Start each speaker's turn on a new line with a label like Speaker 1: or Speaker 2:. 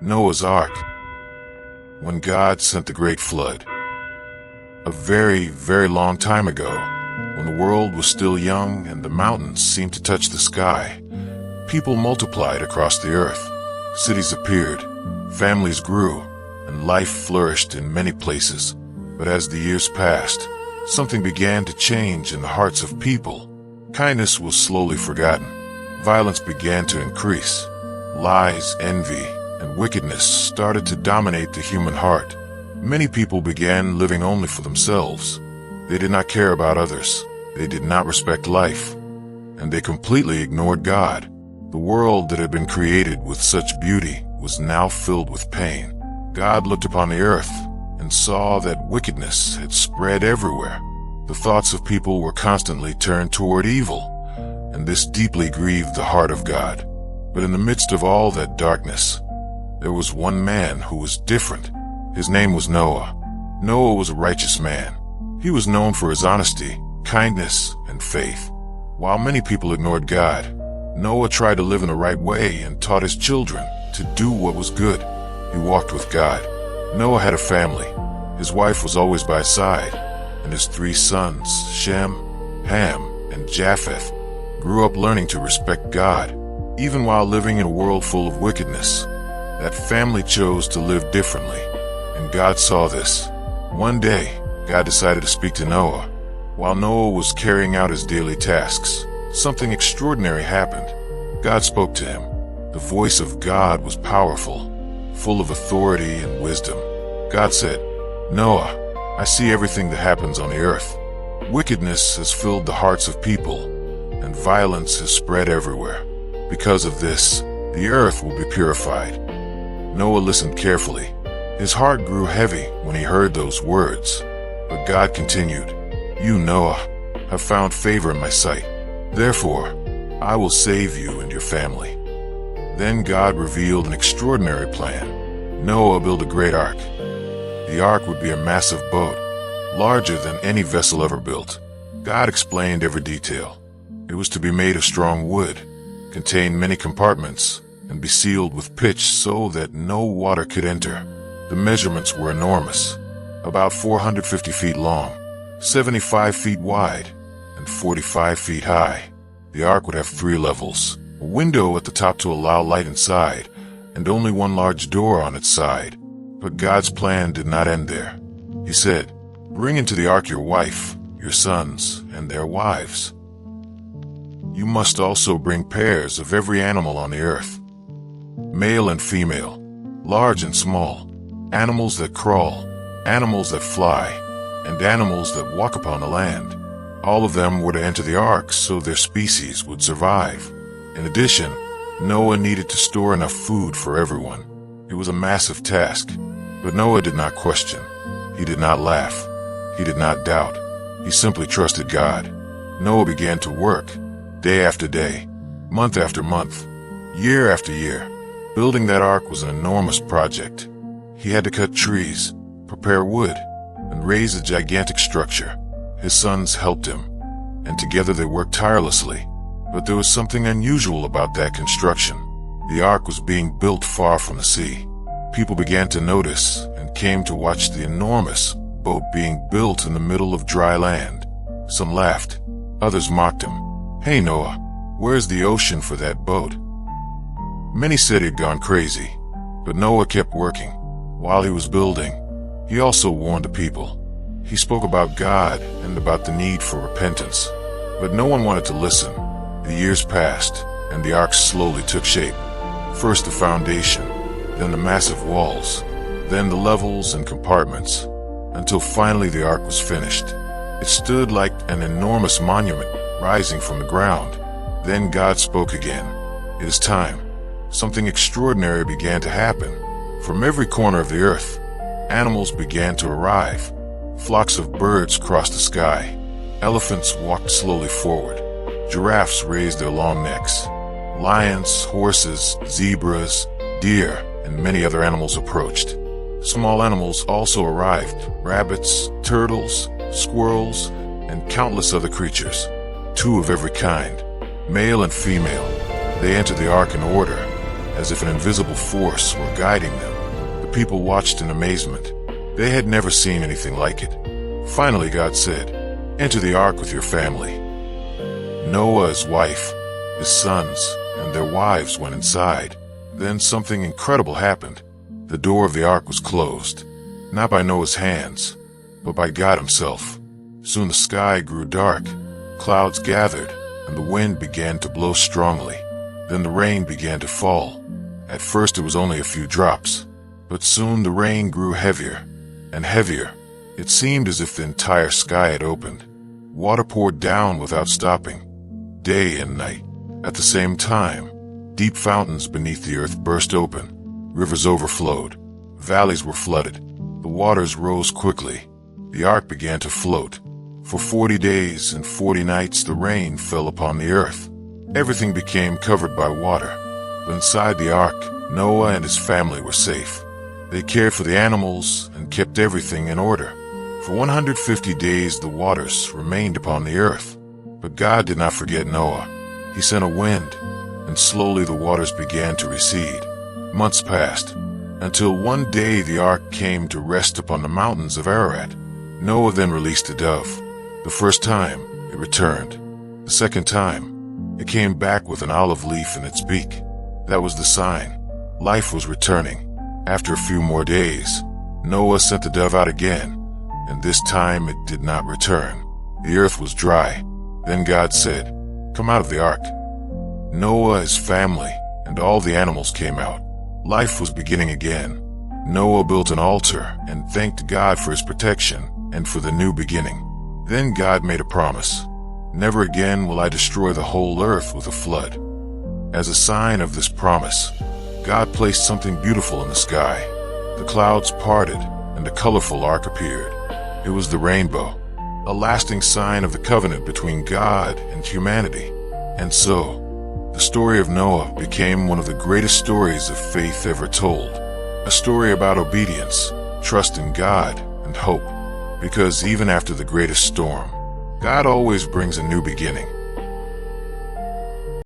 Speaker 1: Noah's Ark. When God sent the great flood. A very, very long time ago, when the world was still young and the mountains seemed to touch the sky, people multiplied across the earth. Cities appeared, families grew, and life flourished in many places. But as the years passed, something began to change in the hearts of people. Kindness was slowly forgotten. Violence began to increase. Lies, envy, and wickedness started to dominate the human heart. Many people began living only for themselves. They did not care about others. They did not respect life. And they completely ignored God. The world that had been created with such beauty was now filled with pain. God looked upon the earth and saw that wickedness had spread everywhere. The thoughts of people were constantly turned toward evil, and this deeply grieved the heart of God. But in the midst of all that darkness, there was one man who was different. His name was Noah. Noah was a righteous man. He was known for his honesty, kindness, and faith. While many people ignored God, Noah tried to live in the right way and taught his children to do what was good. He walked with God. Noah had a family. His wife was always by his side, and his 3 sons, Shem, Ham, and Japheth, grew up learning to respect God. Even while living in a world full of wickedness, that family chose to live differently, and God saw this. One day, God decided to speak to Noah. While Noah was carrying out his daily tasks, something extraordinary happened. God spoke to him. The voice of God was powerful, full of authority and wisdom. God said, "Noah, I see everything that happens on the earth. Wickedness has filled the hearts of people, and violence has spread everywhere. Because of this, the earth will be purified." Noah listened carefully. His heart grew heavy when he heard those words. But God continued, "You, Noah, have found favor in my sight. Therefore, I will save you and your family." Then God revealed an extraordinary plan. Noah built a great ark. The ark would be a massive boat, larger than any vessel ever built. God explained every detail. It was to be made of strong wood, contain many compartments, and be sealed with pitch so that no water could enter. The measurements were enormous, about 450 feet long, 75 feet wide, and 45 feet high. The ark would have 3 levels, a window at the top to allow light inside, and only one large door on its side. But God's plan did not end there. He said, "Bring into the ark your wife, your sons, and their wives. You must also bring pairs of every animal on the earth, male and female, large and small, animals that crawl, animals that fly, and animals that walk upon the land. All of them were to enter the ark so their species would survive." In addition, Noah needed to store enough food for everyone. It was a massive task, but Noah did not question. He did not laugh. He did not doubt. He simply trusted God. Noah began to work, day after day, month after month, year after year. Building that ark was an enormous project. He had to cut trees, prepare wood, and raise a gigantic structure. His sons helped him, and together they worked tirelessly. But there was something unusual about that construction. The ark was being built far from the sea. People began to notice and came to watch the enormous boat being built in the middle of dry land. Some laughed. Others mocked him. "Hey Noah, where's the ocean for that boat?" Many said he'd gone crazy, but Noah kept working. While he was building, he also warned the people. He spoke about God and about the need for repentance. But no one wanted to listen. The years passed, and the ark slowly took shape. First the foundation, then the massive walls, then the levels and compartments, until finally the ark was finished. It stood like an enormous monument rising from the ground. Then God spoke again. "It is time." Something extraordinary began to happen. From every corner of the earth, animals began to arrive. Flocks of birds crossed the sky. Elephants walked slowly forward. Giraffes raised their long necks. Lions, horses, zebras, deer, and many other animals approached. Small animals also arrived: rabbits, turtles, squirrels, and countless other creatures. 2 of every kind, male and female. They entered the ark in order, as if an invisible force were guiding them. The people watched in amazement. They had never seen anything like it. Finally, God said, "Enter the ark with your family." Noah's wife, his sons, and their wives went inside. Then something incredible happened. The door of the ark was closed, not by Noah's hands, but by God himself. Soon the sky grew dark, clouds gathered, and the wind began to blow strongly. Then the rain began to fall. At first it was only a few drops, but soon the rain grew heavier and heavier. It seemed as if the entire sky had opened. Water poured down without stopping, day and night. At the same time, deep fountains beneath the earth burst open. Rivers overflowed. Valleys were flooded. The waters rose quickly. The ark began to float. For 40 days and 40 nights the rain fell upon the earth. Everything became covered by water. But inside the ark, Noah and his family were safe. They cared for the animals and kept everything in order. For 150 days the waters remained upon the earth. But God did not forget Noah. He sent a wind, and slowly the waters began to recede. Months passed, until one day the ark came to rest upon the mountains of Ararat. Noah then released a dove. The first time, it returned. The second time, it came back with an olive leaf in its beak. That was the sign. Life was returning. After a few more days, Noah sent the dove out again, and this time it did not return. The earth was dry. Then God said, "Come out of the ark." Noah, his family, and all the animals came out. Life was beginning again. Noah built an altar and thanked God for his protection and for the new beginning. Then God made a promise. "Never again will I destroy the whole earth with a flood." As a sign of this promise, God placed something beautiful in the sky. The clouds parted and a colorful ark appeared. It was the rainbow, a lasting sign of the covenant between God and humanity. And so, the story of Noah became one of the greatest stories of faith ever told. A story about obedience, trust in God, and hope. Because even after the greatest storm, God always brings a new beginning.